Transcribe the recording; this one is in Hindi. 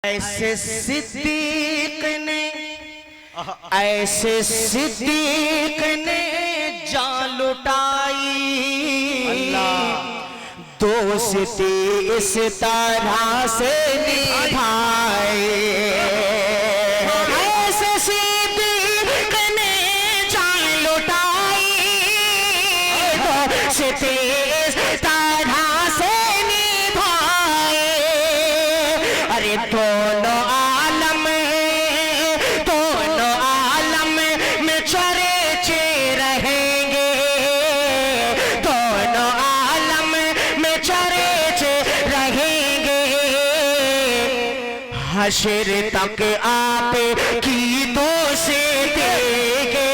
ऐसे सिद्दीक ने जान लुटाई, दोस्ती इस तरह से निभाए। ऐसे सिद्दीक ने जान लुटाई, दोस्ती इस तरह से निभाए। अरे दोनों आलम में चर्चे रहेंगे, दोनों आलम में चर्चे रहेंगे। हश्र तक आप की दोस्ती देंगे,